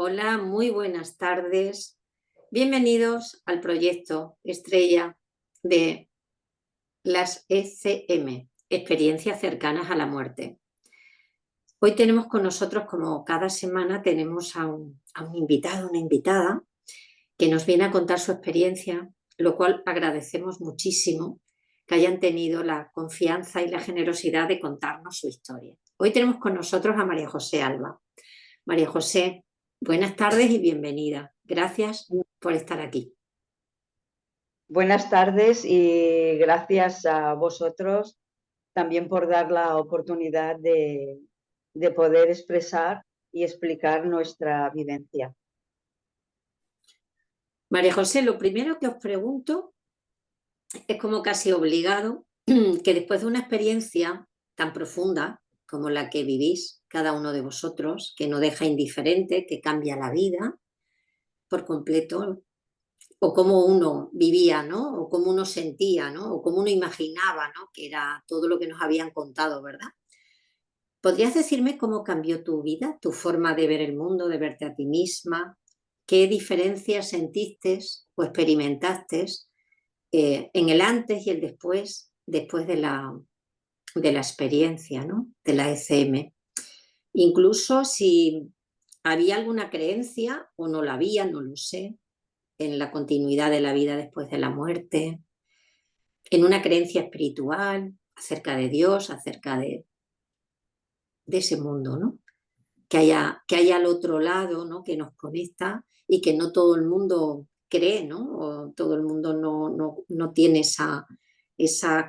Hola, muy buenas tardes. Bienvenidos al proyecto estrella de las ECM, Experiencias cercanas a la muerte. Hoy tenemos con nosotros, como cada semana, tenemos a un invitado, una invitada, que nos viene a contar su experiencia, lo cual agradecemos muchísimo que hayan tenido la confianza y la generosidad de contarnos su historia. Hoy tenemos con nosotros a María José Alba. María José, buenas tardes y bienvenida. Gracias por estar aquí. Buenas tardes y gracias a vosotros también por dar la oportunidad de poder expresar y explicar nuestra vivencia. María José, lo primero que os pregunto es como casi obligado que después de una experiencia tan profunda como la que vivís cada uno de vosotros, que no deja indiferente, que cambia la vida por completo, o cómo uno vivía, ¿no? O cómo uno sentía, ¿no? O cómo uno imaginaba, ¿no? Que era todo lo que nos habían contado, ¿verdad? ¿Podrías decirme cómo cambió tu vida, tu forma de ver el mundo, de verte a ti misma? ¿Qué diferencias sentiste o experimentaste en el antes y el después de la experiencia, ¿no? De la ECM? Incluso si había alguna creencia o no la había, no lo sé, en la continuidad de la vida después de la muerte, en una creencia espiritual acerca de Dios, acerca de ese mundo, ¿no? Que haya al otro lado, ¿no? Que nos conecta y que no todo el mundo cree, ¿no? O todo el mundo no tiene esa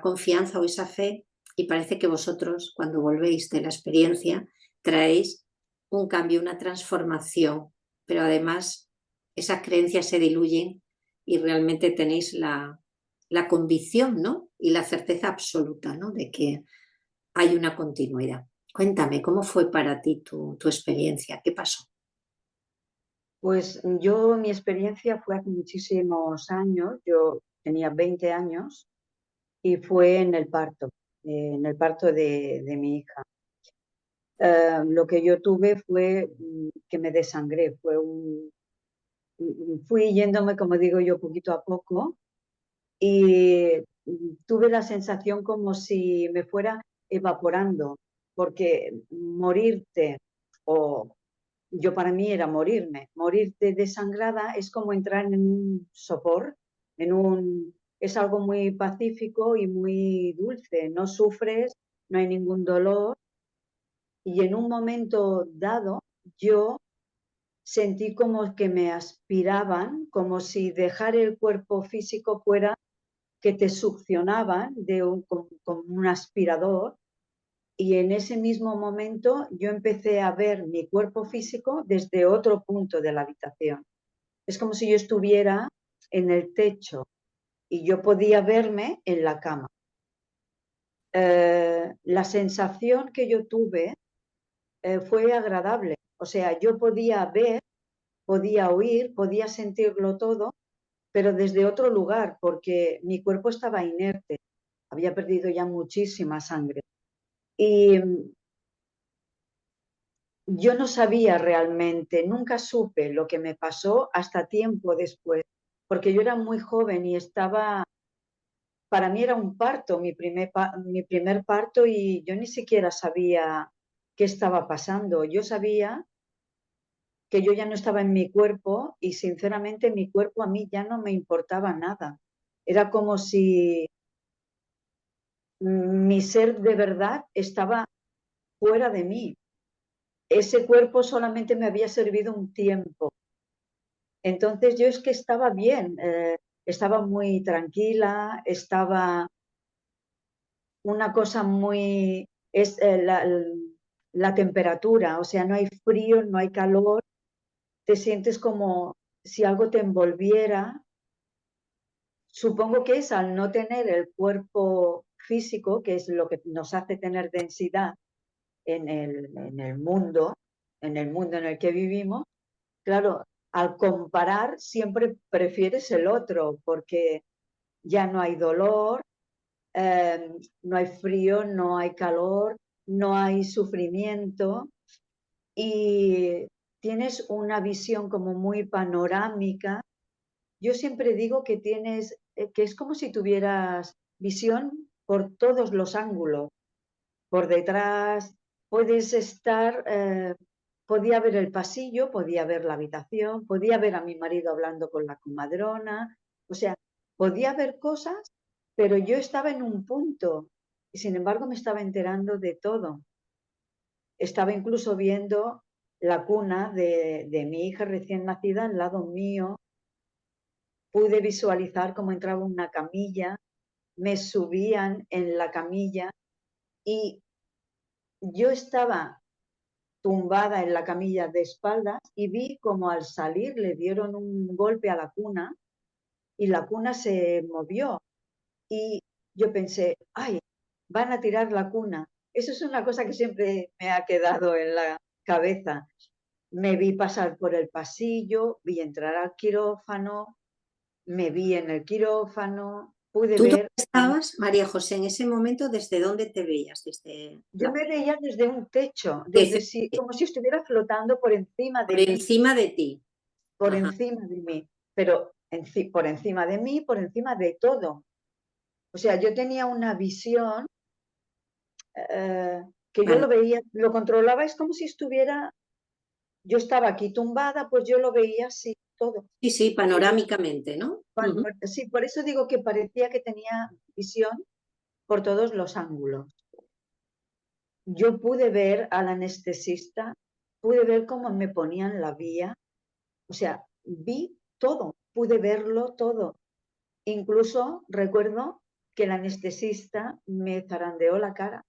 confianza o esa fe, y parece que vosotros, cuando volvéis de la experiencia, traéis un cambio, una transformación, pero además esas creencias se diluyen y realmente tenéis la convicción, ¿no? Y la certeza absoluta, ¿no? De que hay una continuidad. Cuéntame, ¿cómo fue para ti tu experiencia? ¿Qué pasó? Pues mi experiencia fue hace muchísimos años, yo tenía 20 años y fue en el parto de mi hija. Lo que yo tuve fue que me desangré, fui yéndome, como digo yo, poquito a poco y tuve la sensación como si me fuera evaporando, porque morirte, o yo para mí era morirte desangrada es como entrar en un sopor, es algo muy pacífico y muy dulce, no sufres, no hay ningún dolor y en un momento dado yo sentí como que me aspiraban, como si dejar el cuerpo físico fuera que te succionaban como un aspirador, y en ese mismo momento yo empecé a ver mi cuerpo físico desde otro punto de la habitación. Es como si yo estuviera en el techo y yo podía verme en la cama. La sensación que yo tuve fue agradable. O sea, yo podía ver, podía oír, podía sentirlo todo, pero desde otro lugar, porque mi cuerpo estaba inerte, había perdido ya muchísima sangre. Y yo no sabía realmente, nunca supe lo que me pasó hasta tiempo después, porque yo era muy joven y para mí era un parto, mi primer parto, y yo ni siquiera sabía qué estaba pasando. Yo sabía que yo ya no estaba en mi cuerpo y sinceramente mi cuerpo a mí ya no me importaba nada. Era como si mi ser de verdad estaba fuera de mí. Ese cuerpo solamente me había servido un tiempo. Entonces yo es que estaba bien, estaba muy tranquila, estaba una cosa muy... es la temperatura, o sea, no hay frío, no hay calor, te sientes como si algo te envolviera. Supongo que es al no tener el cuerpo físico, que es lo que nos hace tener densidad en el mundo, en el mundo en el que vivimos. Claro, al comparar siempre prefieres el otro porque ya no hay dolor, no hay frío, no hay calor, no hay sufrimiento y tienes una visión como muy panorámica. Yo siempre digo que que es como si tuvieras visión por todos los ángulos. Por detrás puedes estar, podía ver el pasillo, podía ver la habitación, podía ver a mi marido hablando con la comadrona, o sea, podía ver cosas, pero yo estaba en un punto y sin embargo me estaba enterando de todo. Estaba incluso viendo la cuna de mi hija recién nacida al lado mío, pude visualizar cómo entraba una camilla, me subían en la camilla y yo estaba tumbada en la camilla de espaldas y vi como al salir le dieron un golpe a la cuna y la cuna se movió. Y yo pensé, ay, van a tirar la cuna. Eso es una cosa que siempre me ha quedado en la cabeza. Me vi pasar por el pasillo, vi entrar al quirófano, me vi en el quirófano, pude ¿Tú ver. dónde estabas, María José, en ese momento? ¿Desde dónde te veías? Yo me veía desde un techo, Desde- como si estuviera flotando por encima por de mí, encima de ti. por Ajá. encima de mí, pero por encima de mí, por encima de todo. O sea, yo tenía una visión que yo Vale. lo veía, lo controlaba, es como si estuviera, yo estaba aquí tumbada, pues yo lo veía así, todo. Sí, sí, panorámicamente, ¿no? Ujú. Sí, por eso digo que parecía que tenía visión por todos los ángulos. Yo pude ver al anestesista, pude ver cómo me ponían la vía, o sea, vi todo, pude verlo todo. Incluso recuerdo que el anestesista me zarandeó la cara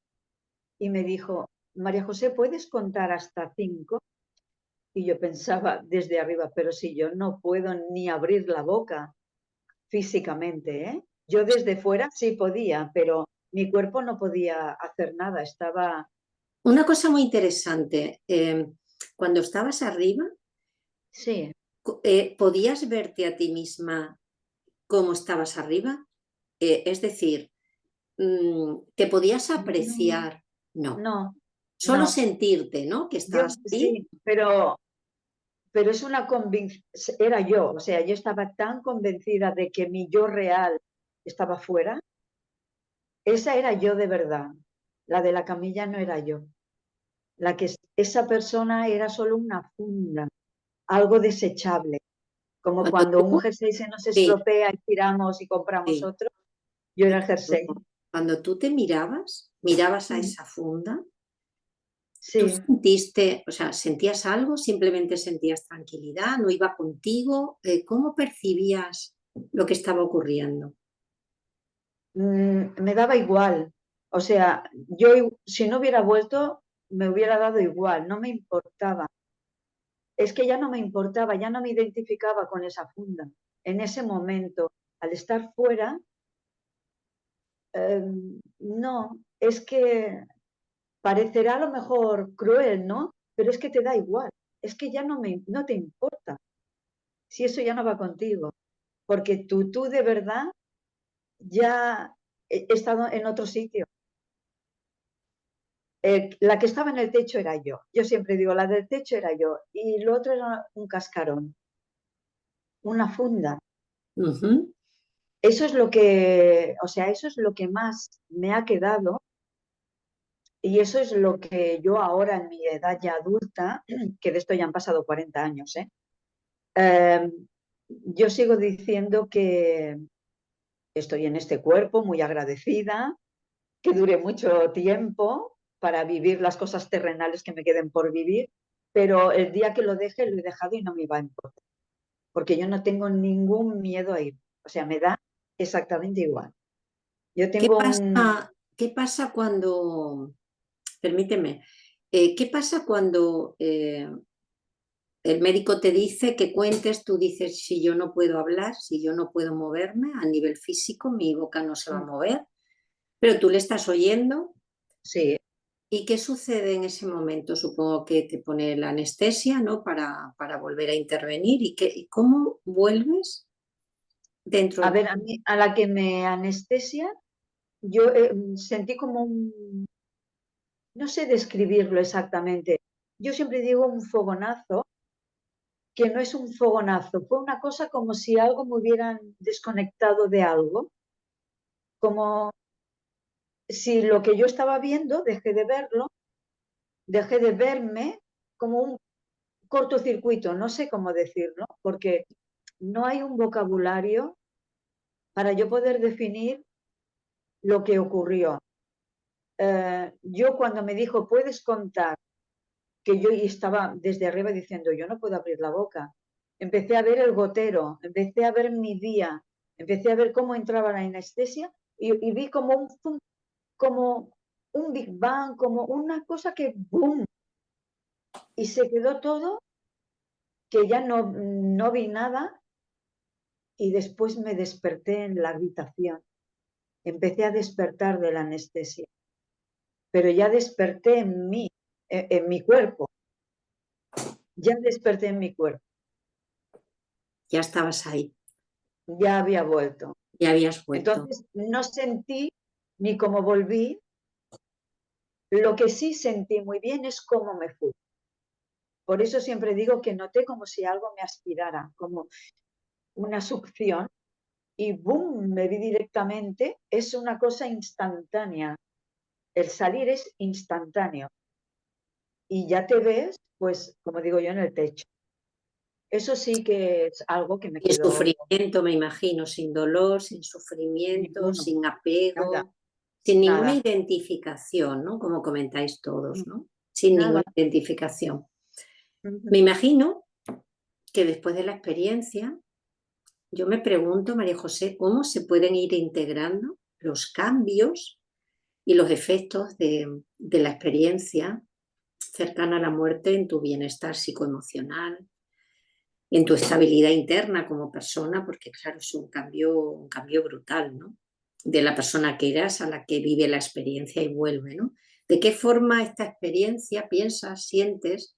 y me dijo, María José, ¿puedes contar hasta 5? Y yo pensaba desde arriba, pero si yo no puedo ni abrir la boca físicamente, ¿eh? Yo desde fuera sí podía, pero mi cuerpo no podía hacer nada, estaba... Una cosa muy interesante, cuando estabas arriba, Sí, ¿podías verte a ti misma cómo estabas arriba? Es decir, ¿te podías no, apreciar? No, no, solo no. sentirte, ¿no? Que Yo estabas ahí. sí, pero es una convicción, era yo, o sea, yo estaba tan convencida de que mi yo real estaba fuera, esa era yo de verdad, la de la camilla no era yo, esa persona era solo una funda, algo desechable, como Cuando cuando un tú, jersey se nos sí, estropea y tiramos y compramos sí. otro, yo Y era el jersey. cuando tú te mirabas a Mm, esa funda, ¿tú sí, sentiste, o sea, sentías algo? ¿Simplemente sentías tranquilidad? ¿No iba contigo? ¿Cómo percibías lo que estaba ocurriendo? me daba igual, o sea, si no hubiera vuelto me hubiera dado igual, no me importaba. Es que ya no me importaba, ya no me identificaba con esa funda. En ese momento, al estar fuera, no, es que parecerá a lo mejor cruel, ¿no? Pero es que te da igual, es que ya no te importa, si eso ya no va contigo, porque tú de verdad ya he estado en otro sitio. La que estaba en el techo era yo. Yo siempre digo, la del techo era yo. Y lo otro era un cascarón, una funda. Ujú. Eso es lo que, o sea, eso es lo que más me ha quedado y eso es lo que yo ahora en mi edad ya adulta, que de esto ya han pasado 40 años, Eh, yo sigo diciendo que estoy en este cuerpo muy agradecida, que dure mucho tiempo para vivir las cosas terrenales que me queden por vivir, pero el día que lo deje lo he dejado y no me va a importar, porque yo no tengo ningún miedo a ir, o sea, me da exactamente igual. Yo ¿Qué tengo un... pasa, qué pasa cuando, permíteme, qué pasa cuando el médico te dice que cuentes, tú dices, si yo no puedo hablar, si yo no puedo moverme a nivel físico, mi boca no se va a mover, pero tú le estás oyendo? Sí, ¿Y qué sucede en ese momento? Supongo que te pone la anestesia, ¿no? Para volver a intervenir. ¿Y cómo vuelves dentro a de... ver, a mí, a la que me anestesia, yo sentí como no sé describirlo exactamente. Yo siempre digo un fogonazo, que no es un fogonazo, fue una cosa como si algo me hubieran desconectado de algo, como si lo que yo estaba viendo dejé de verlo, dejé de verme como un cortocircuito, no sé cómo decirlo, porque no hay un vocabulario para yo poder definir lo que ocurrió. Yo cuando me dijo, puedes contar, que yo estaba desde arriba diciendo, yo no puedo abrir la boca. Empecé a ver el gotero, empecé a ver mi día, empecé a ver cómo entraba la anestesia y vi como un Big Bang, como una cosa que ¡boom! Y se quedó todo, que ya no vi nada y después me desperté en la habitación. Empecé a despertar de la anestesia, pero ya desperté en mi cuerpo, ya desperté en mi cuerpo, Ya estabas ahí, ya había vuelto. ya habías vuelto. Entonces no sentí ni cómo volví, lo que sí sentí muy bien es cómo me fui. Por eso siempre digo que noté como si algo me aspirara, como una succión y ¡boom! Me vi directamente. Es una cosa instantánea. El salir es instantáneo y ya te ves, pues, como digo yo, en el techo. Eso sí que es algo que me Sin quedó sufrimiento, me imagino, sin dolor, sin sufrimiento, ninguno, sin nada, apego, sin ninguna nada, identificación, ¿no? Como comentáis todos, ¿no? Sin nada. ninguna identificación. Me imagino que después de la experiencia, yo me pregunto, María José, ¿cómo se pueden ir integrando los cambios y los efectos de la experiencia cercana a la muerte en tu bienestar psicoemocional, en tu estabilidad interna como persona? Porque claro, es un cambio brutal, ¿no? De la persona que eras a la que vive la experiencia y vuelve, ¿no? ¿De qué forma esta experiencia piensas, sientes,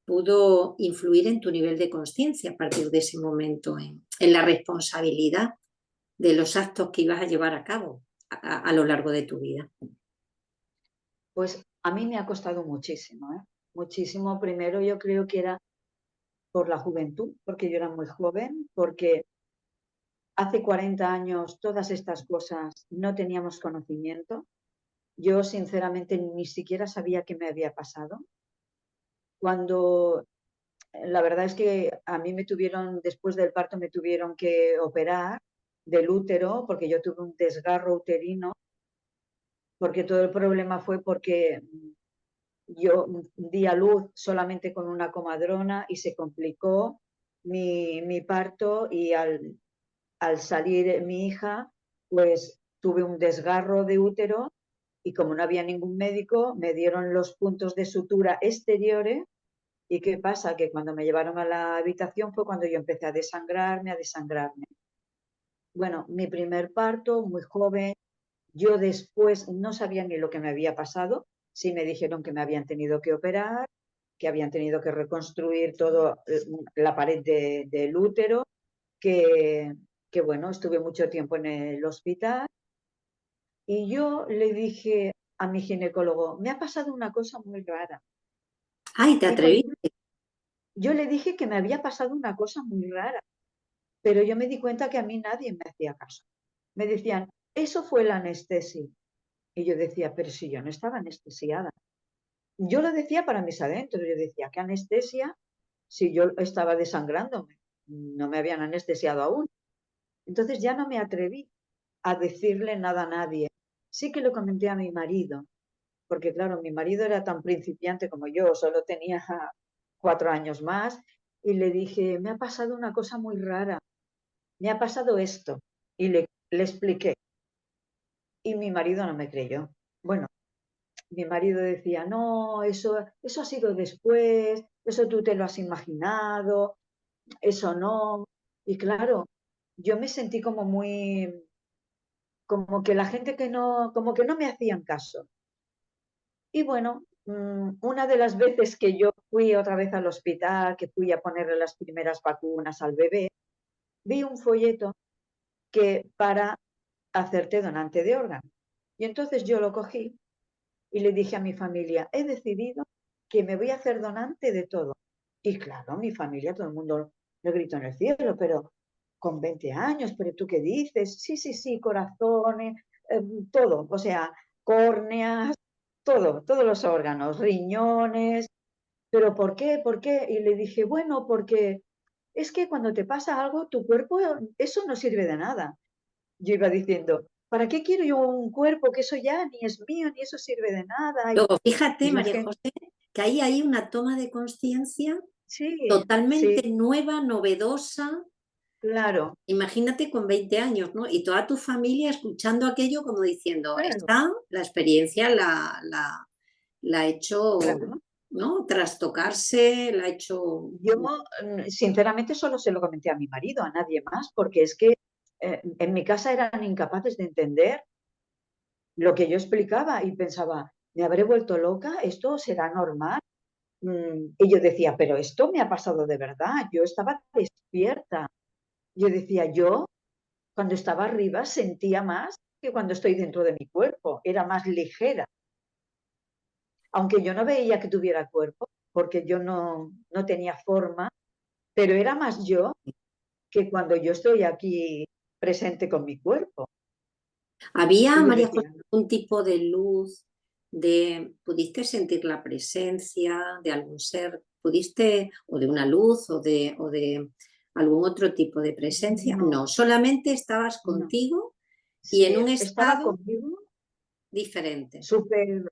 pudo influir en tu nivel de conciencia a partir de ese momento, en la responsabilidad de los actos que ibas a llevar a cabo a lo largo de tu vida? Pues a mí me ha costado muchísimo, ¿eh? Muchísimo. Primero yo creo que era por la juventud, porque yo era muy joven, porque hace 40 años todas estas cosas no teníamos conocimiento. Yo sinceramente ni siquiera sabía qué me había pasado. Cuando la verdad es que a mí me tuvieron, después del parto me tuvieron que operar del útero porque yo tuve un desgarro uterino, porque todo el problema fue porque yo di a luz solamente con una comadrona y se complicó mi parto y al salir mi hija, pues tuve un desgarro de útero y como no había ningún médico, me dieron los puntos de sutura exteriores. ¿Y qué pasa? Que cuando me llevaron a la habitación fue cuando yo empecé a desangrarme, a desangrarme. Bueno, mi primer parto, muy joven, yo después no sabía ni lo que me había pasado. Sí me dijeron que me habían tenido que operar, que habían tenido que reconstruir toda la pared del útero, que, que bueno, estuve mucho tiempo en el hospital y yo le dije a mi ginecólogo, me ha pasado una cosa muy rara. ¡Ay, te Y cuando atreviste! yo le dije que me había pasado una cosa muy rara, pero yo me di cuenta que a mí nadie me hacía caso. Me decían, eso fue la anestesia. Y yo decía, pero si yo no estaba anestesiada. Yo lo decía para mis adentros, yo decía, ¿qué anestesia? Si yo estaba desangrándome, no me habían anestesiado aún. Entonces ya no me atreví a decirle nada a nadie. Sí que lo comenté a mi marido, porque claro, mi marido era tan principiante como yo, solo tenía 4 años más, y le dije, me ha pasado una cosa muy rara, me ha pasado esto, y le expliqué, y mi marido no me creyó. Bueno, mi marido decía, no, eso ha sido después, eso tú te lo has imaginado, eso no. Y claro, yo me sentí como muy, como que la gente que no, como que no me hacían caso. Y bueno, una de las veces que yo fui otra vez al hospital, que fui a ponerle las primeras vacunas al bebé, vi un folleto que para hacerte donante de órganos. Y entonces yo lo cogí y le dije a mi familia, he decidido que me voy a hacer donante de todo. Y claro, mi familia, todo el mundo le gritó en el cielo, pero con 20 años, ¿pero tú qué dices? Sí, sí, sí, corazones, todo, o sea, córneas, todo, todos los órganos, riñones, pero ¿por qué? ¿Por qué? Y le dije, bueno, porque es que cuando te pasa algo, tu cuerpo, eso no sirve de nada. Yo iba diciendo, ¿para qué quiero yo un cuerpo que eso ya ni es mío, ni eso sirve de nada? Luego, fíjate, Y la María gente, José, que ahí hay una toma de conciencia sí, sí, totalmente nueva, novedosa. claro, Imagínate con 20 años, ¿no? Y toda tu familia escuchando aquello como diciendo, claro, esta, la experiencia la ha hecho, claro. ¿no? Trastocarse, la ha hecho... Yo, sinceramente, solo se lo comenté a mi marido, a nadie más, porque es que en mi casa eran incapaces de entender lo que yo explicaba y pensaba, ¿me habré vuelto loca? ¿Esto será normal? Y yo decía, pero esto me ha pasado de verdad. Yo estaba despierta. Yo decía, yo cuando estaba arriba sentía más que cuando estoy dentro de mi cuerpo. Era más ligera. Aunque yo no veía que tuviera cuerpo, porque yo no tenía forma, pero era más yo que cuando yo estoy aquí presente con mi cuerpo. Había, Y yo María José, decía, un tipo de luz, ¿pudiste sentir la presencia de algún ser? ¿Pudiste, o de una luz, o de algún otro tipo de presencia? no, No, solamente estabas no. contigo y en Sí, un estaba estado conmigo diferente. súper,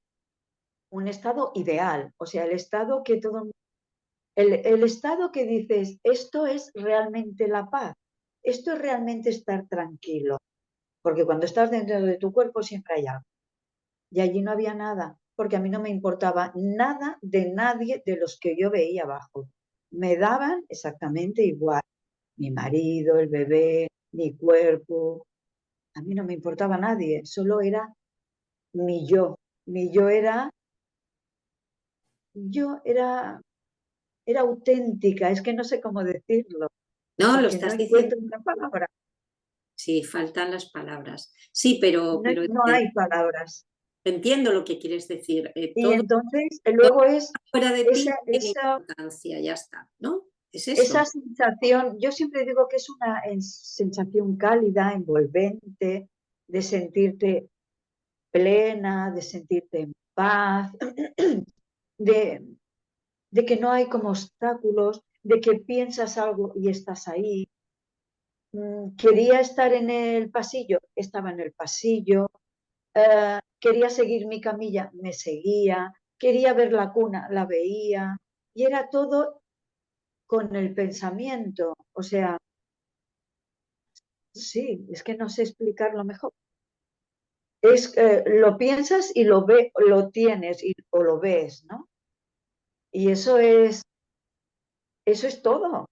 un estado ideal, o sea, el estado que todo, el estado que dices, esto es realmente la paz, esto es realmente estar tranquilo, porque cuando estás dentro de tu cuerpo siempre hay algo. Y allí no había nada, porque a mí no me importaba nada de nadie de los que yo veía abajo. Me daban exactamente igual. Mi marido, el bebé, mi cuerpo. A mí no me importaba nadie, solo era mi yo. Mi yo era auténtica, es que no sé cómo decirlo, No, es lo que no estás diciendo, encuentro una palabra, sí, faltan las palabras. Sí, no, no hay palabras. entiendo lo que quieres decir. Y Todo, entonces, todo luego es fuera de ti esa, tiene esa, importancia, ya está, ¿no? Es eso. esa sensación, yo siempre digo que es una sensación cálida, envolvente, de sentirte plena, de sentirte en paz, de, de que no hay como obstáculos, de que piensas algo y estás ahí. Quería estar en el pasillo, estaba en el pasillo. Quería seguir mi camilla, me seguía. Quería ver la cuna, la veía. Y era todo con el pensamiento. O sea, sí, es que no sé explicarlo mejor. Lo piensas y lo tienes o lo ves, ¿no? Y eso es todo.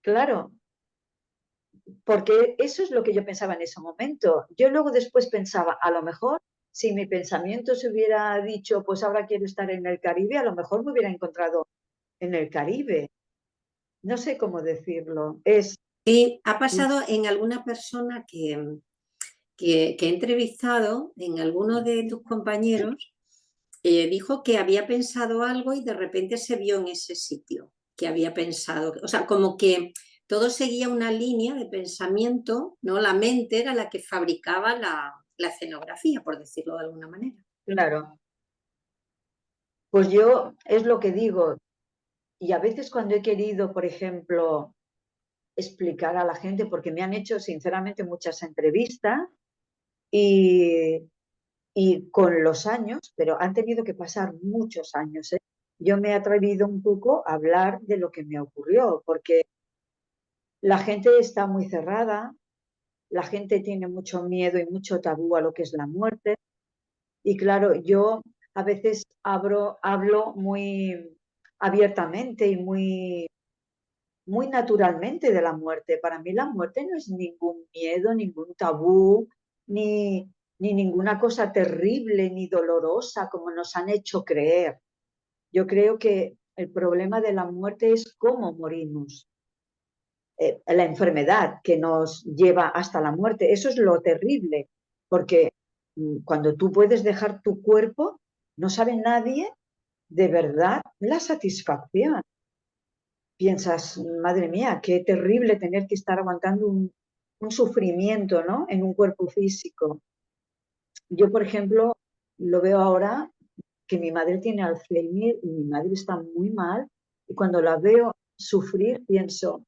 Claro, porque eso es lo que yo pensaba en ese momento. Yo luego después pensaba, a lo mejor, si mi pensamiento se hubiera dicho, pues ahora quiero estar en el Caribe, a lo mejor me hubiera encontrado en el Caribe. No sé cómo decirlo. Sí, ha pasado en alguna persona que he entrevistado, en alguno de tus compañeros, dijo que había pensado algo y de repente se vio en ese sitio que había pensado. O sea, como que todo seguía una línea de pensamiento, ¿no? La mente era la que fabricaba la escenografía, por decirlo de alguna manera. claro. Pues yo es lo que digo. Y a veces cuando he querido, por ejemplo, explicar a la gente, porque me han hecho sinceramente muchas entrevistas y, y con los años, pero han tenido que pasar muchos años, ¿eh? Yo me he atrevido un poco a hablar de lo que me ocurrió, porque la gente está muy cerrada, la gente tiene mucho miedo y mucho tabú a lo que es la muerte. Y claro, yo a veces hablo muy abiertamente y muy naturalmente de la muerte. Para mí la muerte no es ningún miedo, ningún tabú, ni ninguna cosa terrible ni dolorosa como nos han hecho creer. Yo creo que el problema de la muerte es cómo morimos, la enfermedad que nos lleva hasta la muerte. Eso es lo terrible, porque cuando tú puedes dejar tu cuerpo, no sabe nadie de verdad la satisfacción. piensas, madre mía, qué terrible tener que estar aguantando un sufrimiento, ¿no? En un cuerpo físico. Yo, por ejemplo, lo veo ahora que mi madre tiene Alzheimer y mi madre está muy mal y cuando la veo sufrir pienso,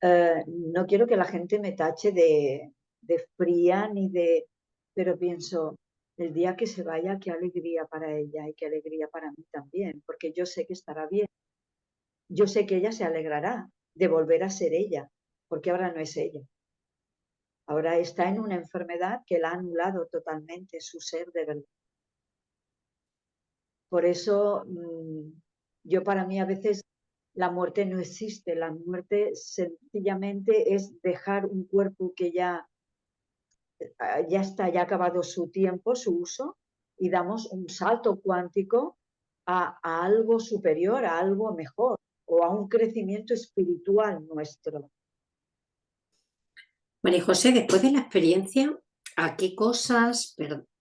no quiero que la gente me tache de fría ni de... Pero pienso, el día que se vaya, qué alegría para ella y qué alegría para mí también, porque yo sé que estará bien. Yo sé que ella se alegrará de volver a ser ella, porque ahora no es ella. Ahora está en una enfermedad que la ha anulado totalmente su ser de verdad. Por eso, yo para mí a veces la muerte no existe. La muerte sencillamente es dejar un cuerpo que ya está, ya ha acabado su tiempo, su uso, y damos un salto cuántico a algo superior, a algo mejor, o a un crecimiento espiritual nuestro. María José, después de la experiencia, ¿a qué cosas,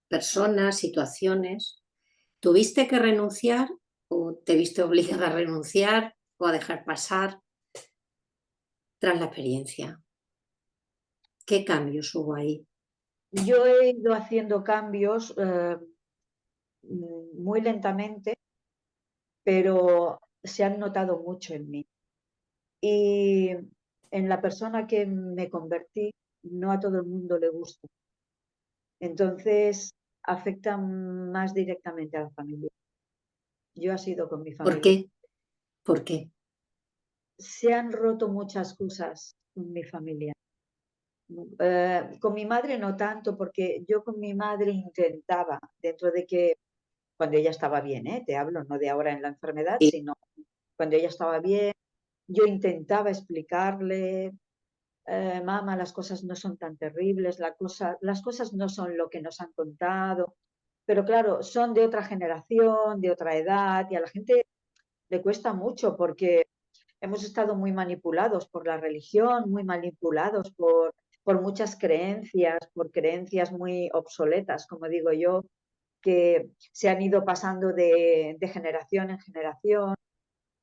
personas, situaciones tuviste que renunciar o te viste obligada a renunciar o a dejar pasar tras la experiencia? ¿Qué cambios hubo ahí? Yo he ido haciendo cambios muy lentamente, pero se han notado mucho en mí. Y en la persona que me convertí, no a todo el mundo le gusta. Entonces, afecta más directamente a la familia. Yo ha sido con mi ¿Por familia. qué? ¿Por qué? Se han roto muchas cosas con mi familia. Con mi madre no tanto, porque yo con mi madre intentaba, dentro de que cuando ella estaba bien, te hablo, no de ahora en la enfermedad, Sí. sino cuando ella estaba bien, yo intentaba explicarle, mamá, las cosas no son tan terribles, las cosas no son lo que nos han contado, pero claro, son de otra generación, de otra edad, y a la gente le cuesta mucho porque hemos estado muy manipulados por la religión, muy manipulados por muchas creencias, por creencias muy obsoletas, como digo yo, que se han ido pasando de generación en generación.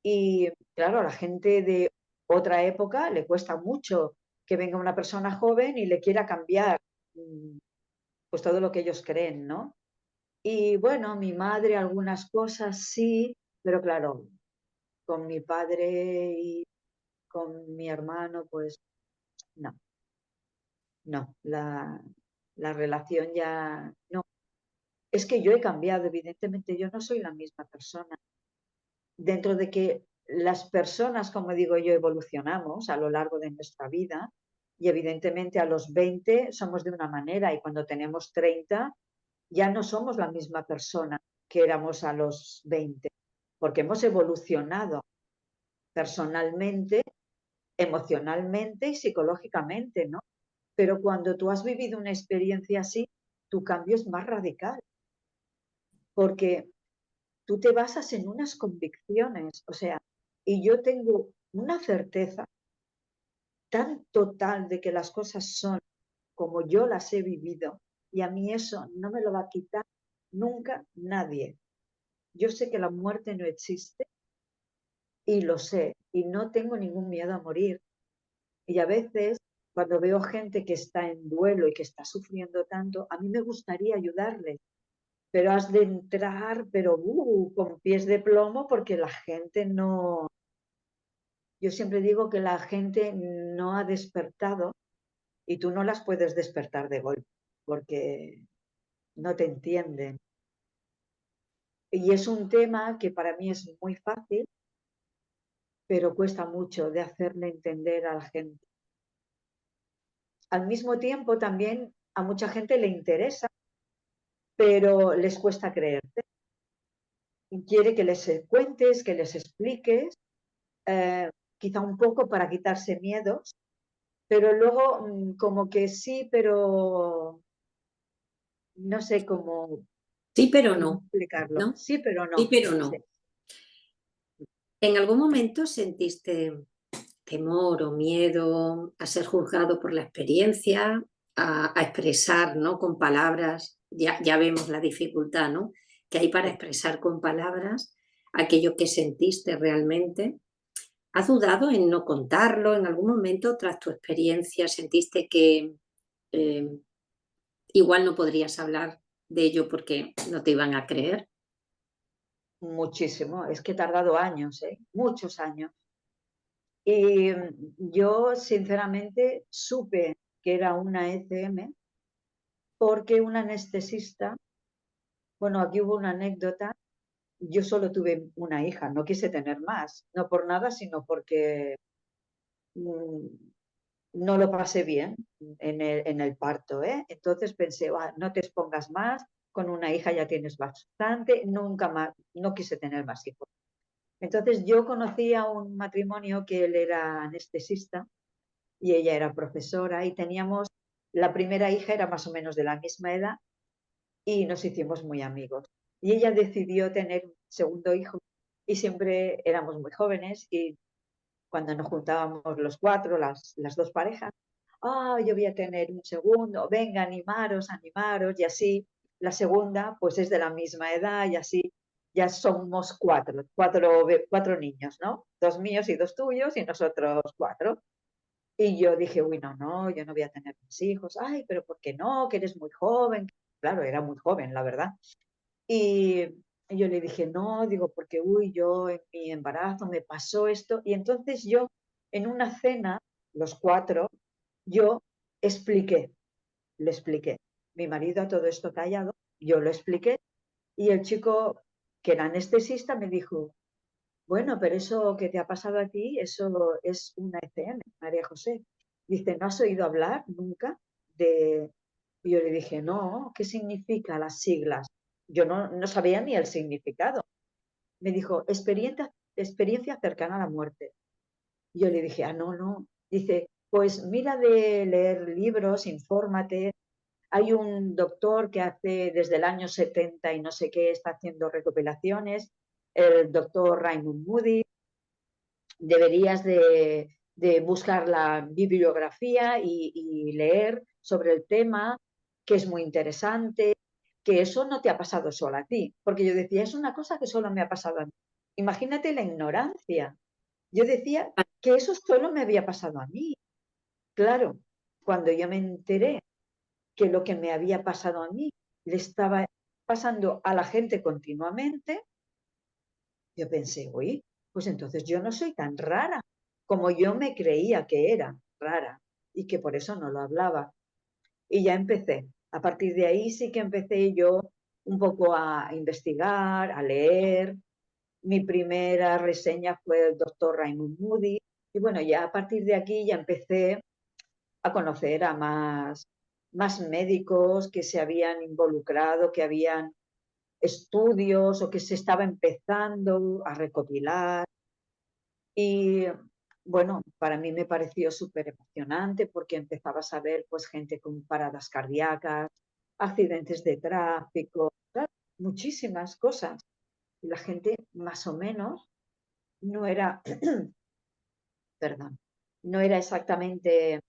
Y claro, a la gente de otra época le cuesta mucho que venga una persona joven y le quiera cambiar pues todo lo que ellos creen, ¿no? Y bueno, mi madre algunas cosas sí, pero claro, con mi padre y con mi hermano, pues no, no, la relación ya no. Es que yo he cambiado, evidentemente yo no soy la misma persona. Dentro de que las personas, como digo yo, evolucionamos a lo largo de nuestra vida y evidentemente a los 20 somos de una manera y cuando tenemos 30 ya no somos la misma persona que éramos a los 20, porque hemos evolucionado personalmente, emocionalmente y psicológicamente, ¿no? Pero cuando tú has vivido una experiencia así, tu cambio es más radical, porque tú te basas en unas convicciones, o sea, y yo tengo una certeza tan total de que las cosas son como yo las he vivido y a mí eso no me lo va a quitar nunca nadie. Yo sé que la muerte no existe y lo sé y no tengo ningún miedo a morir. Y a veces cuando veo gente que está en duelo y que está sufriendo tanto, a mí me gustaría ayudarles, pero has de entrar, pero con pies de plomo porque la gente no, yo siempre digo que la gente no ha despertado y tú no las puedes despertar de golpe porque no te entienden. Y es un tema que para mí es muy fácil, pero cuesta mucho de hacerle entender a la gente. Al mismo tiempo también a mucha gente le interesa, pero les cuesta creerte. Y quiere que les cuentes, que les expliques, eh, quizá un poco para quitarse miedos, pero luego como que sí, pero no sé Sí, pero cómo no, explicarlo. ¿no? Sí, pero Sí, no. pero Sí. no. ¿En algún momento sentiste temor o miedo a ser juzgado por la experiencia, a expresar, ¿no? Con palabras? Ya vemos la dificultad, ¿no? Que hay para Sí. expresar con palabras aquello que sentiste realmente. ¿Has dudado en no contarlo? ¿En algún momento, tras tu experiencia, sentiste que eh, igual no podrías hablar de ello porque no te iban a creer? Muchísimo, es que he tardado años, ¿eh? Muchos años. Y yo sinceramente supe que era una ECM porque un anestesista, bueno, aquí hubo una anécdota, yo solo tuve una hija, no quise tener más, no por nada, sino porque mm, no lo pasé bien en el parto, ¿eh? Entonces pensé, "Ah, no te expongas más, con una hija ya tienes bastante, nunca más, no quise tener más hijos. Entonces yo conocí a un matrimonio que él era anestesista y ella era profesora y teníamos, la primera hija era más o menos de la misma edad y nos hicimos muy amigos. Y ella decidió tener un segundo hijo y siempre éramos muy jóvenes y cuando nos juntábamos los cuatro, las dos parejas, yo voy a tener un segundo, venga, animaros, animaros, y así la segunda pues es de la misma edad y así ya somos cuatro niños, ¿no? Dos míos y dos tuyos y nosotros cuatro. Y yo dije, uy, no, no, yo no voy a tener más hijos. Ay, pero ¿por qué no? Que eres muy joven. Claro, era muy joven, la verdad. Y yo le dije, no, digo, porque, uy, yo en mi embarazo me pasó esto. Y entonces yo, en una cena, los cuatro, yo expliqué, le expliqué. Mi marido a todo esto callado, yo lo expliqué. Y el chico, que era anestesista, me dijo, bueno, pero eso que te ha pasado a ti, eso es una ECM, María José. Dice, ¿no has oído hablar nunca de...? Y yo le dije, no, ¿qué significa las siglas? Yo no sabía ni el significado. Me dijo, experiencia cercana a la muerte. Y yo le dije, no, no. Dice, pues mira de leer libros, infórmate. Hay un doctor que hace desde el año 70 y no sé qué, está haciendo recopilaciones, el doctor Raymond Moody. Deberías de buscar la bibliografía y leer sobre el tema, que es muy interesante, que eso no te ha pasado solo a ti, porque yo decía, es una cosa que solo me ha pasado a mí. Imagínate la ignorancia. Yo decía que eso solo me había pasado a mí. Claro, cuando yo me enteré que lo que me había pasado a mí le estaba pasando a la gente continuamente, yo pensé, uy, pues entonces yo no soy tan rara como yo me creía que era rara y que por eso no lo hablaba. Y ya empecé. A partir de ahí sí que empecé yo un poco a investigar, a leer. Mi primera reseña fue el doctor Raymond Moody. Y bueno, ya a partir de aquí ya empecé a conocer a más médicos que se habían involucrado, que habían estudios o que se estaba empezando a recopilar. Y bueno, para mí me pareció súper emocionante porque empezaba a saber pues gente con paradas cardíacas, accidentes de tráfico, ¿sabes? Muchísimas cosas. Y la gente más o menos no era, perdón, no era exactamente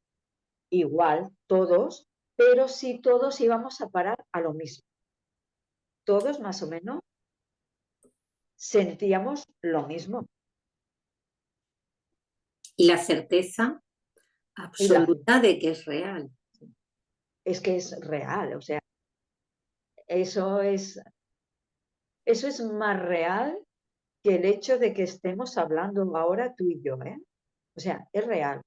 igual todos, pero sí todos íbamos a parar a lo mismo. Todos más o menos sentíamos lo mismo. Y la certeza Y la gente, absoluta de que es real. es que es real, o sea, eso es, eso es más real que el hecho de que estemos hablando ahora tú y yo, ¿eh? O sea, es real.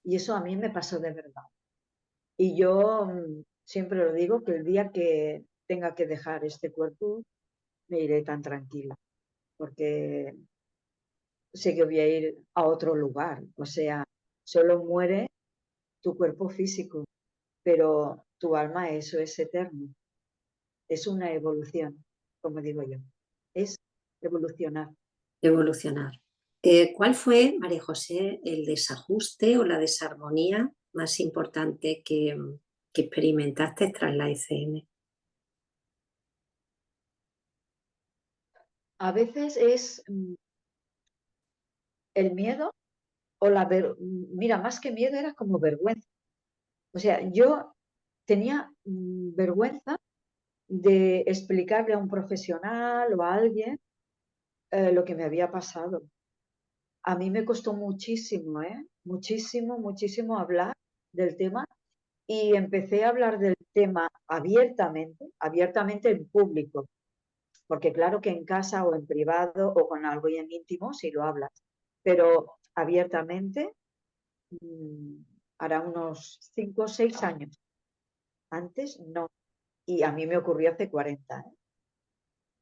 Y eso a mí me pasó de verdad. Y yo siempre lo digo, que el día que tenga que dejar este cuerpo, me iré tan tranquila, porque sé que voy a ir a otro lugar. O sea, solo muere tu cuerpo físico, pero tu alma, eso es eterno. Es una evolución, como digo yo. Es evolucionar. Evolucionar. ¿Cuál fue, María José, el desajuste o la desarmonía más importante que experimentaste tras la ECM? A veces es el miedo o mira, más que miedo era como vergüenza. O sea, yo tenía vergüenza de explicarle a un profesional o a alguien lo que me había pasado. a mí me costó muchísimo, muchísimo, muchísimo hablar del tema y empecé a hablar del tema abiertamente, abiertamente en público, porque claro que en casa o en privado o con algo en íntimo sí lo hablas, pero abiertamente mm, hará unos 5 o 6 años. Antes no. Y a mí me ocurrió hace 40, ¿eh?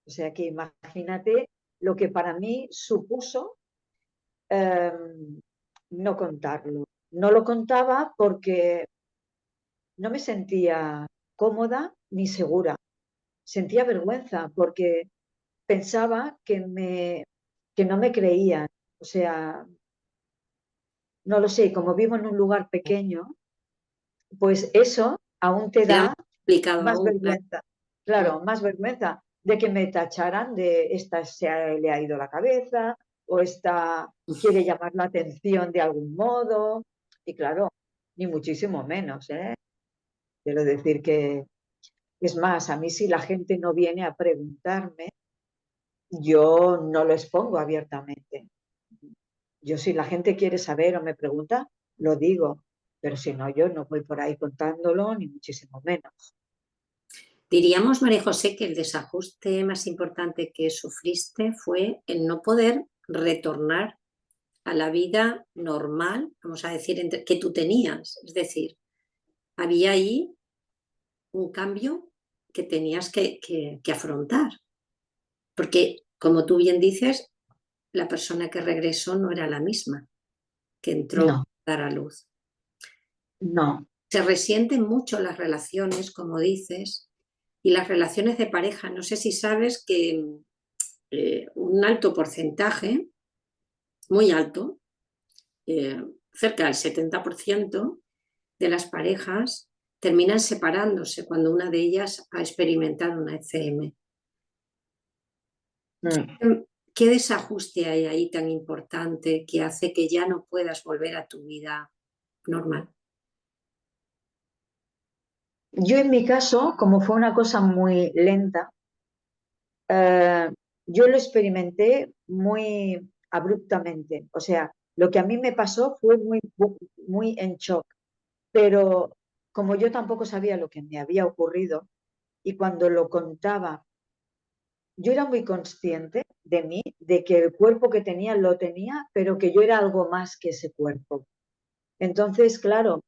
O sea que imagínate lo que para mí supuso eh, no contarlo. No lo contaba porque no me sentía cómoda ni segura. Sentía vergüenza porque pensaba que no me creían. O sea, no lo sé, como vivo en un lugar pequeño, pues eso aún te Era más da complicado más aún, claro. vergüenza. Mm. Claro, más vergüenza de que me tacharan de esta le ha ido la cabeza o esta quiere llamar la atención de algún modo. Y claro, ni muchísimo menos, ¿eh? Quiero decir que, es más, a mí si la gente no viene a preguntarme, yo no lo expongo abiertamente. Yo si la gente quiere saber o me pregunta, lo digo, pero si no, yo no voy por ahí contándolo, ni muchísimo menos. Diríamos, María José, que el desajuste más importante que sufriste fue el no poder retornar a la vida normal, vamos a decir, que tú tenías. Es decir, había ahí un cambio que tenías que afrontar. Porque, como tú bien dices, la persona que regresó no era la misma que entró No, a dar a luz. no, Se resienten mucho las relaciones, como dices, y las relaciones de pareja. No sé si sabes que un alto porcentaje, muy alto, cerca del 70% de las parejas terminan separándose cuando una de ellas ha experimentado una ECM. mm. ¿Qué desajuste hay ahí tan importante que hace que ya no puedas volver a tu vida normal? Yo en mi caso, como fue una cosa muy lenta, eh, yo lo experimenté muy abruptamente. O sea, lo que a mí me pasó fue muy en shock, pero como yo tampoco sabía lo que me había ocurrido y cuando lo contaba, yo era muy consciente de mí, de que el cuerpo que tenía lo tenía, pero que yo era algo más que ese cuerpo. Entonces, claro,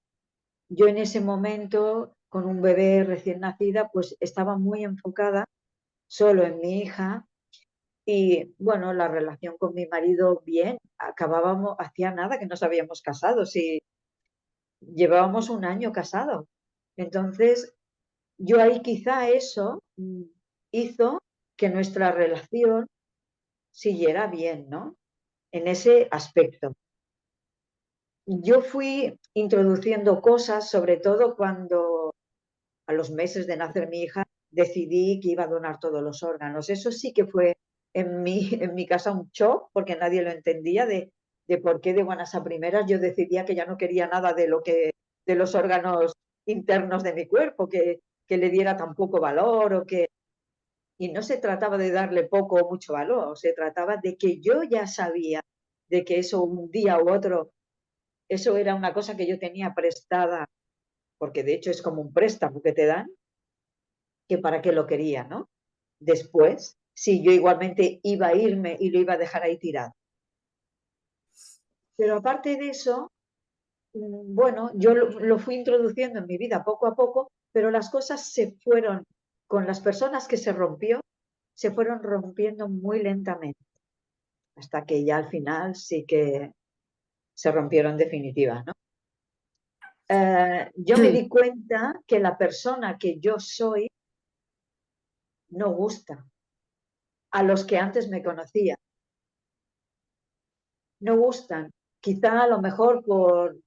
yo en ese momento, con un bebé recién nacida, pues estaba muy enfocada solo en mi hija y bueno, la relación con mi marido bien, acabábamos, hacía nada que nos habíamos casado, sí, llevábamos un año casados. Entonces, yo ahí quizá eso hizo que nuestra relación siguiera bien, ¿no? En ese aspecto. Yo fui introduciendo cosas, sobre todo cuando a los meses de nacer mi hija decidí que iba a donar todos los órganos. Eso sí que fue en mi casa un shock, porque nadie lo entendía de por qué de buenas a primeras yo decidía que ya no quería nada de los órganos internos de mi cuerpo, que le diera tan poco valor o que... Y no se trataba de darle poco o mucho valor, se trataba de que yo ya sabía de que eso un día u otro, eso era una cosa que yo tenía prestada, porque de hecho es como un préstamo que te dan, que para qué lo quería, ¿no? Después, sí, yo igualmente iba a irme y lo iba a dejar ahí tirado. Pero aparte de eso, bueno, yo lo fui introduciendo en mi vida poco a poco, pero las cosas se fueron, con las personas que se rompió, se fueron rompiendo muy lentamente, hasta que ya al final sí que se rompieron definitivas, ¿no? Yo me di cuenta que la persona que yo soy no gusta a los que antes me conocía, no gustan, quizá a lo mejor por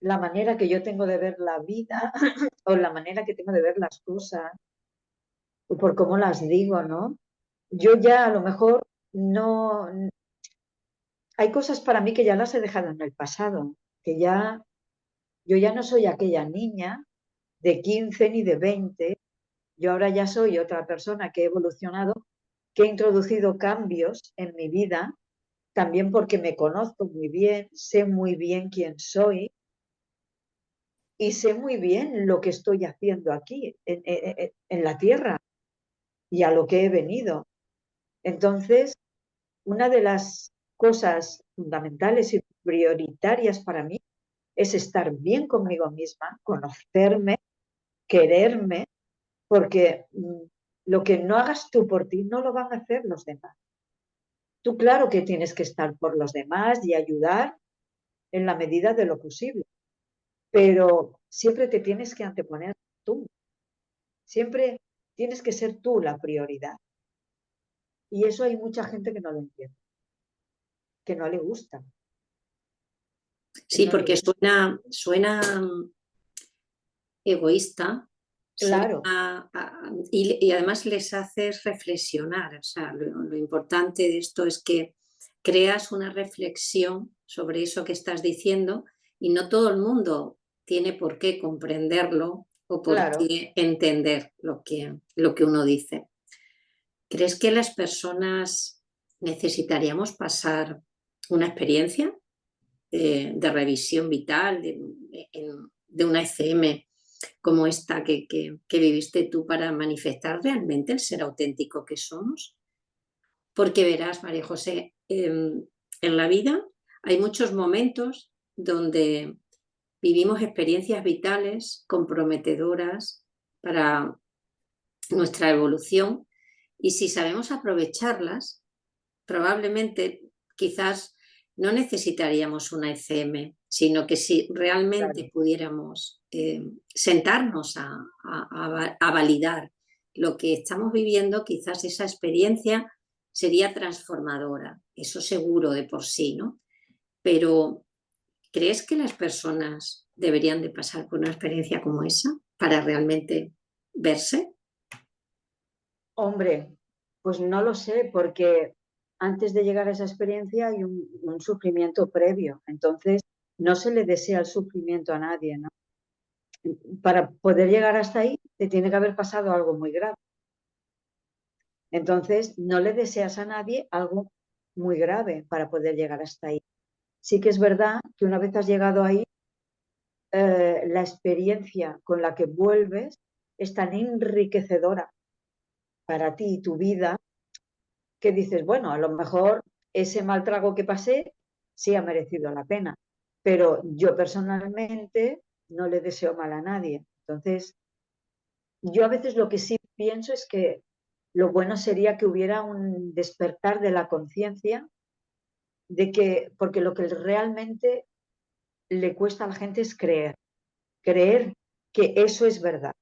la manera que yo tengo de ver la vida o la manera que tengo de ver las cosas o por cómo las digo, ¿no? Yo ya a lo mejor no, hay cosas para mí que ya las he dejado en el pasado, que ya, yo ya no soy aquella niña de 15 ni de 20, yo ahora ya soy otra persona que he evolucionado, que he introducido cambios en mi vida, también porque me conozco muy bien, sé muy bien quién soy y sé muy bien lo que estoy haciendo aquí en la tierra y a lo que he venido. Entonces, una de las cosas fundamentales y prioritarias para mí es estar bien conmigo misma, conocerme, quererme, porque lo que no hagas tú por ti no lo van a hacer los demás. Tú claro que tienes que estar por los demás y ayudar en la medida de lo posible, pero siempre te tienes que anteponer tú, siempre tienes que ser tú la prioridad. Y eso hay mucha gente que no lo entiende, que no le gusta, que Sí, no le porque gusta. suena egoísta, Claro, y además les haces reflexionar. O sea, lo importante de esto es que creas una reflexión sobre eso que estás diciendo y no todo el mundo tiene por qué comprenderlo o por claro. qué entender lo que uno dice. ¿Crees que las personas necesitaríamos pasar una experiencia de revisión vital de una ECM como esta que viviste tú para manifestar realmente el ser auténtico que somos? Porque verás, María José, en la vida hay muchos momentos donde vivimos experiencias vitales comprometedoras para nuestra evolución y si sabemos aprovecharlas, probablemente quizás no necesitaríamos una ECM, sino que si realmente Claro, pudiéramos sentarnos a validar lo que estamos viviendo, quizás esa experiencia sería transformadora, eso seguro de por sí, ¿no? Pero ¿crees que las personas deberían de pasar por una experiencia como esa para realmente verse? hombre, pues no lo sé, porque antes de llegar a esa experiencia hay un sufrimiento previo. Entonces, no se le desea el sufrimiento a nadie, ¿no? Para poder llegar hasta ahí, te tiene que haber pasado algo muy grave. Entonces, no le deseas a nadie algo muy grave para poder llegar hasta ahí. Sí que es verdad que una vez has llegado ahí, la experiencia con la que vuelves es tan enriquecedora para ti y tu vida que dices, bueno, a lo mejor ese mal trago que pasé sí ha merecido la pena, pero yo personalmente no le deseo mal a nadie. Entonces, yo a veces lo que sí pienso es que lo bueno sería que hubiera un despertar de la conciencia de que, porque lo que realmente le cuesta a la gente es creer, creer que eso es verdad.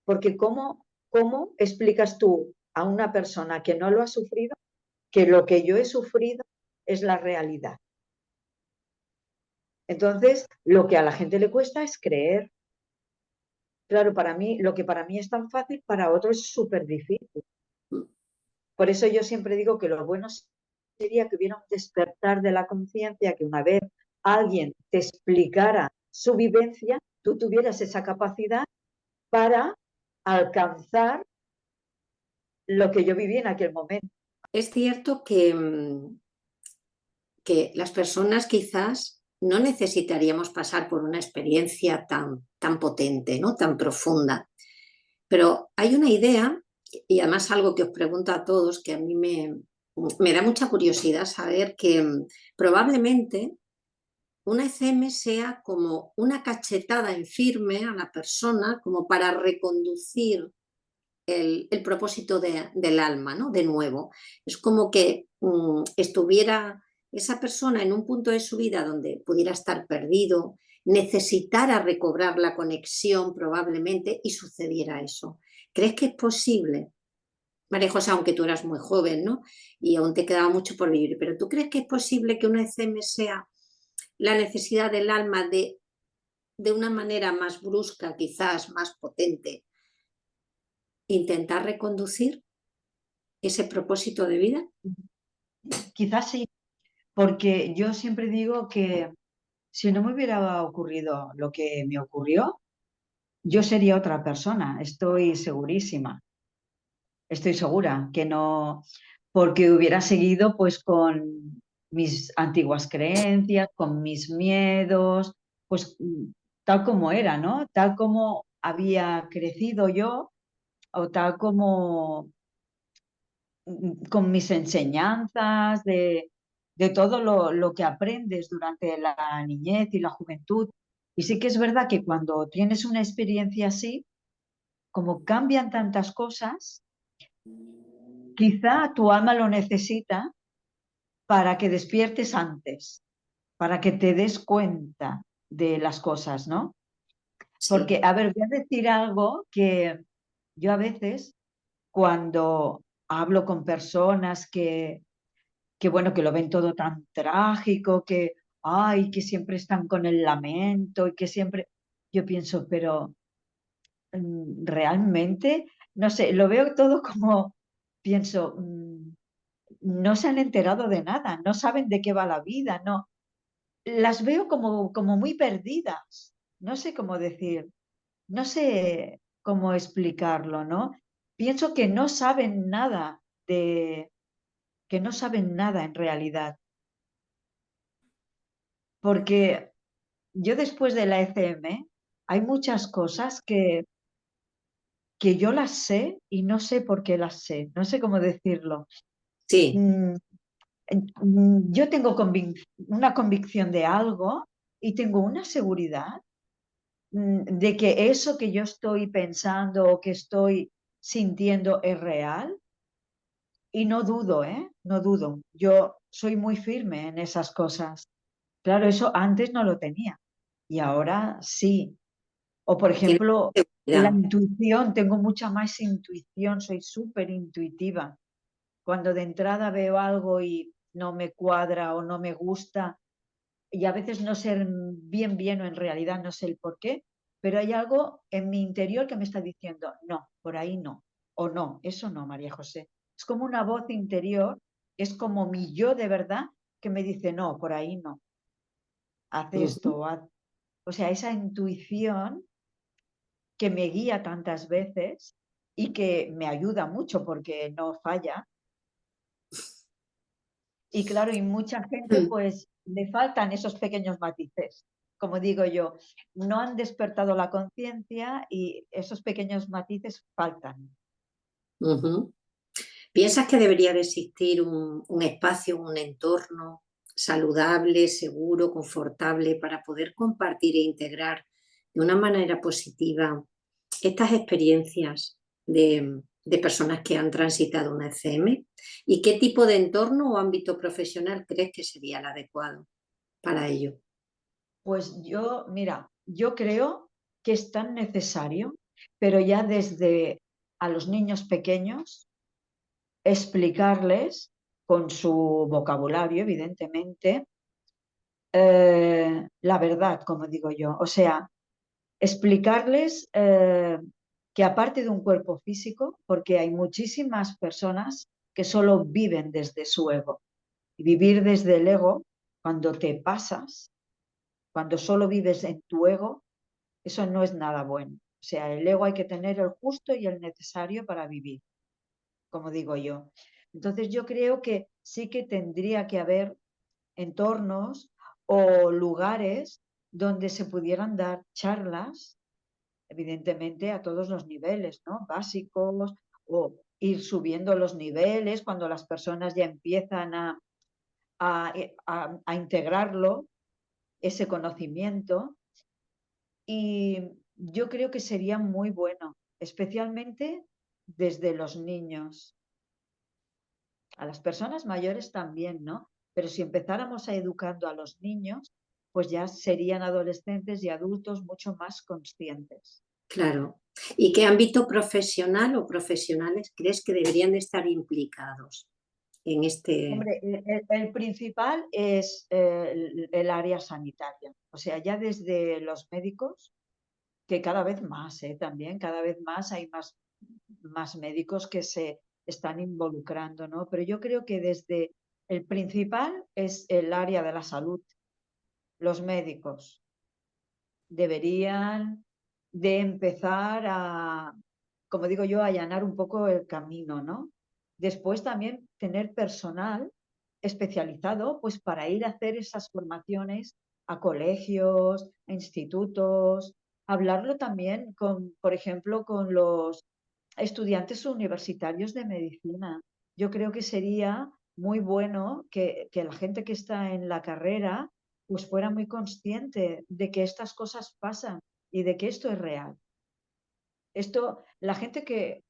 Porque ¿cómo explicas tú a una persona que no lo ha sufrido que lo que yo he sufrido es la realidad? Entonces, lo que a la gente le cuesta es creer. Claro, para mí, lo que para mí es tan fácil, para otros es súper difícil. Por eso yo siempre digo que lo bueno sería que hubiera un despertar de la conciencia, que una vez alguien te explicara su vivencia, tú tuvieras esa capacidad para alcanzar lo que yo viví en aquel momento. Es cierto que las personas quizás no necesitaríamos pasar por una experiencia tan potente, ¿no? Tan profunda. Pero hay una idea, y además algo que os pregunto a todos, que a mí me da mucha curiosidad saber que probablemente una ECM sea como una cachetada en firme a la persona, como para reconducir el propósito del alma, ¿no? De nuevo. Es como que estuviera esa persona en un punto de su vida donde pudiera estar perdido, necesitara recobrar la conexión probablemente y sucediera eso. ¿Crees que es posible? María José, aunque tú eras muy joven, ¿no? Y aún te quedaba mucho por vivir, pero ¿tú crees que es posible que una ECM sea la necesidad del alma de una manera más brusca, quizás más potente, intentar reconducir ese propósito de vida? Quizás sí, porque yo siempre digo que si no me hubiera ocurrido lo que me ocurrió, yo sería otra persona, estoy segurísima, estoy segura que no, porque hubiera seguido pues con mis antiguas creencias, con mis miedos, pues tal como era, ¿no? Tal como había crecido yo o tal como con mis enseñanzas, de todo lo que aprendes durante la niñez y la juventud. Y sí que es verdad que cuando tienes una experiencia así, como cambian tantas cosas, quizá tu alma lo necesita para que despiertes antes, para que te des cuenta de las cosas, ¿no? Porque, Sí, a ver, voy a decir algo que yo a veces, cuando hablo con personas bueno, que lo ven todo tan trágico, que, ay, que siempre están con el lamento y que siempre, yo pienso, pero realmente, no sé, lo veo todo como, pienso, no se han enterado de nada, no saben de qué va la vida, no, las veo como muy perdidas, no sé cómo decir, no sé cómo explicarlo, ¿no? Pienso que no saben nada que no saben nada en realidad, porque yo después de la ECM hay muchas cosas que yo las sé y no sé por qué las sé, no sé cómo decirlo. sí, Mm, yo tengo una convicción de algo y tengo una seguridad de que eso que yo estoy pensando o que estoy sintiendo es real y no dudo, ¿eh? No dudo. Yo soy muy firme en esas cosas. Claro, eso antes no lo tenía y ahora sí. O por tiene ejemplo, la seguridad. intuición, tengo mucha más intuición, soy súper intuitiva. Cuando de entrada veo algo y no me cuadra o no me gusta, y a veces no sé bien o en realidad no sé el por qué, pero hay algo en mi interior que me está diciendo, no, por ahí no, o no, eso no, María José. Es como una voz interior, es como mi yo de verdad que me dice, no, por ahí no, haz Ujú. esto, haz... O sea, esa intuición que me guía tantas veces y que me ayuda mucho porque no falla. Y claro, y mucha gente pues le faltan esos pequeños matices. Como digo yo, no han despertado la conciencia y esos pequeños matices faltan. Ujú. ¿Piensas que debería de existir un espacio, un entorno saludable, seguro, confortable para poder compartir e integrar de una manera positiva estas experiencias de personas que han transitado una ECM? ¿Y qué tipo de entorno o ámbito profesional crees que sería el adecuado para ello? Pues yo, mira, yo creo que es tan necesario, pero ya desde a los niños pequeños, explicarles con su vocabulario, evidentemente, la verdad, como digo yo. O sea, explicarles que aparte de un cuerpo físico, porque hay muchísimas personas que solo viven desde su ego. Y vivir desde el ego, cuando te pasas, cuando solo vives en tu ego, eso no es nada bueno. O sea, el ego hay que tener el justo y el necesario para vivir, como digo yo. Entonces yo creo que sí que tendría que haber entornos o lugares donde se pudieran dar charlas, evidentemente a todos los niveles, ¿no? Básicos o ir subiendo los niveles cuando las personas ya empiezan a integrarlo, ese conocimiento. Y yo creo que sería muy bueno, especialmente desde los niños. A las personas mayores también, ¿no? Pero si empezáramos a educando a los niños, pues ya serían adolescentes y adultos mucho más conscientes. Claro. ¿Y qué ámbito profesional o profesionales crees que deberían de estar implicados en este? Hombre, el principal es el área sanitaria. O sea, ya desde los médicos, que cada vez más, también, cada vez más hay más médicos que se están involucrando, ¿no? Pero yo creo que desde el principal es el área de la salud. Los médicos deberían de empezar a, como digo yo, a allanar un poco el camino, ¿no? Después también tener personal especializado, pues para ir a hacer esas formaciones a colegios, a institutos, hablarlo también con, por ejemplo, con los estudiantes universitarios de medicina. Yo creo que sería muy bueno que la gente que está en la carrera pues fuera muy consciente de que estas cosas pasan y de que esto es real. Esto, la gente que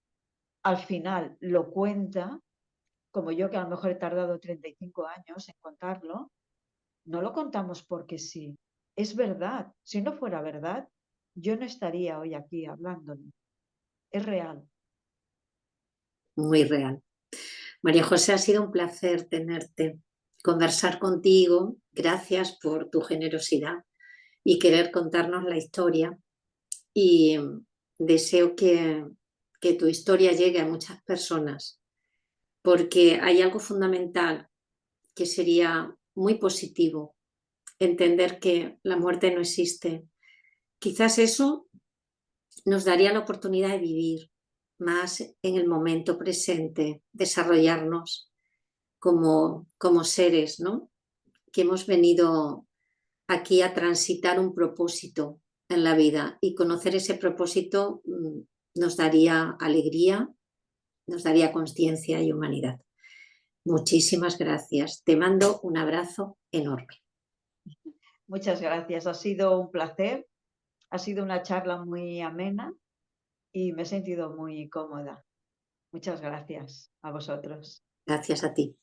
al final lo cuenta, como yo que a lo mejor he tardado 35 años en contarlo, no lo contamos porque sí. Es verdad. Si no fuera verdad, yo no estaría hoy aquí hablándolo. Es real. Muy real. María José, ha sido un placer tenerte, conversar contigo. Gracias por tu generosidad y querer contarnos la historia. Y deseo que tu historia llegue a muchas personas, porque hay algo fundamental que sería muy positivo, entender que la muerte no existe. Quizás eso nos daría la oportunidad de vivir más en el momento presente, desarrollarnos como seres, ¿no? Que hemos venido aquí a transitar un propósito en la vida, y conocer ese propósito nos daría alegría, nos daría conciencia y humanidad. Muchísimas gracias. Te mando un abrazo enorme. Muchas gracias. Ha sido un placer. Ha sido una charla muy amena y me he sentido muy cómoda. Muchas gracias a vosotros. Gracias a ti.